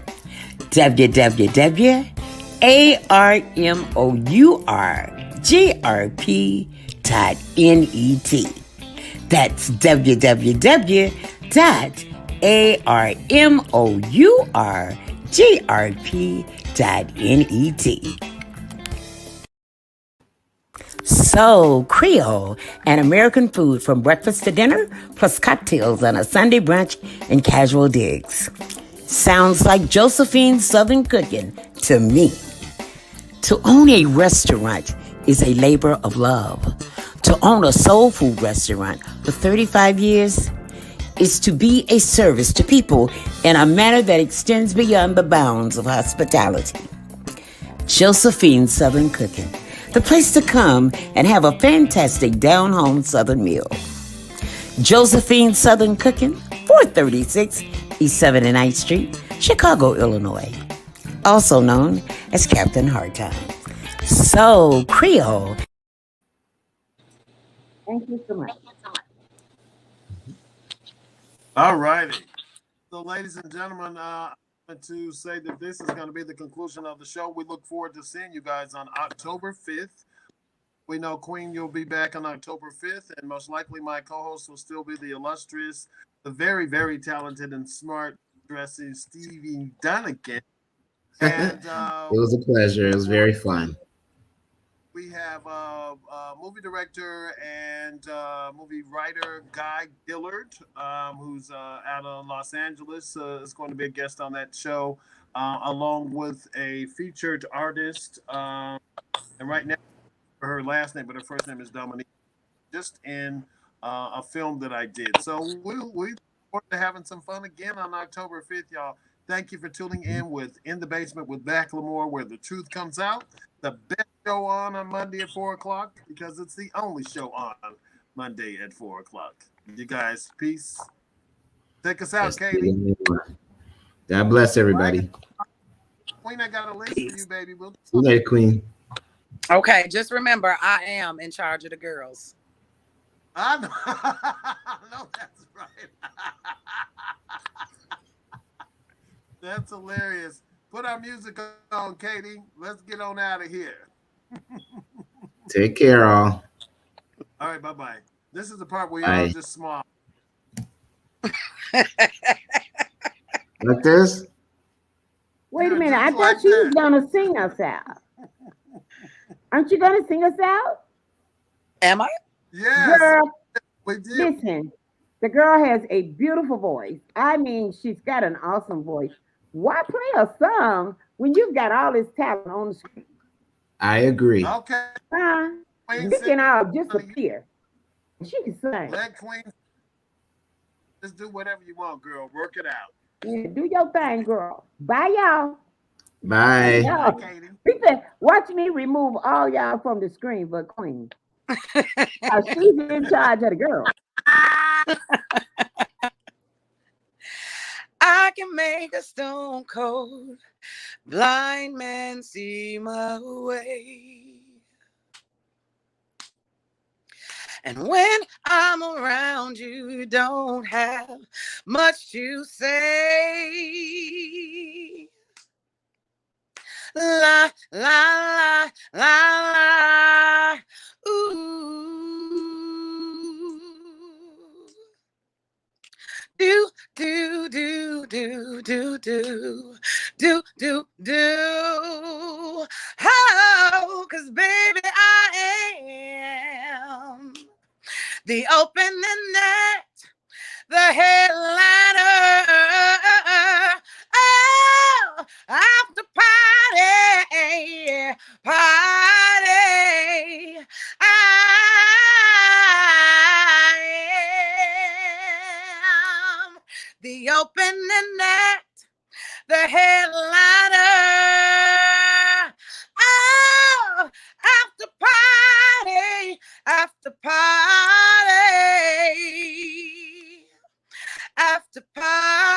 www.armourgrp.net. That's www.armourgrp.net. So, Creole, an American food from breakfast to dinner, plus cocktails on a Sunday brunch and casual digs. Sounds like Josephine's Southern cooking to me. To own a restaurant is a labor of love. To own a soul food restaurant for 35 years is to be a service to people in a manner that extends beyond the bounds of hospitality. Josephine's Southern Cooking, the place to come and have a fantastic down-home Southern meal. Josephine's Southern Cooking, 436 East 79th Street, Chicago, Illinois. Also known as Captain Hardtime. So, Creole. Thank you so much. All righty. So, ladies and gentlemen, I want to say that this is going to be the conclusion of the show. We look forward to seeing you guys on October 5th. We know, Queen, you'll be back on October 5th, and most likely my co-host will still be the illustrious, the very, very talented and smart dressing Stevie Dunagan. And it was a pleasure. It was very fun. We have movie director and movie writer Guy Dillard, who's out of Los Angeles, is going to be a guest on that show, along with a featured artist. And right now, her last name, but her first name is Dominique, just in a film that I did. So we look forward to having some fun again on October 5th, y'all. Thank you for tuning in with In the Basement with McLemore, where the truth comes out. The best show on Monday at 4 o'clock, because it's the only show on Monday at 4 o'clock. You guys, peace. Take us out, Katie. God bless everybody. Queen, I got a list for you, baby. We'll See you later, Queen. okay, just remember, I am in charge of the girls. I know. No, that's right. That's hilarious. Put our music on, Katie. Let's get on out of here. Take care, all. All right, bye-bye. This is the part where y'all just smile. Like this? Wait a minute. I thought she was going to sing us out. Aren't you going to sing us out? Am I? Yes. Girl, we did. listen, the girl has a beautiful voice. I mean, she's got an awesome voice. Why play a song when you've got all this talent on the screen? I agree. Okay. You can all disappear. She can sing. Let Queen just do whatever you want, girl. Work it out. Yeah, do your thing, girl. Bye, y'all. Bye. Y'all. Bye, Katie. He said, watch me remove all y'all from the screen but Queen. She's in charge of the girl. I can make a stone cold blind man see my way. And when I'm around you, don't have much to say. La, la, la, la, la, ooh. Do, do, do, do, do, do, do, do, do. Oh, 'cause baby, I am the opening act, the headliner. Oh, after party, party. I am the opening act, the headliner. Oh, after party, after party, after party.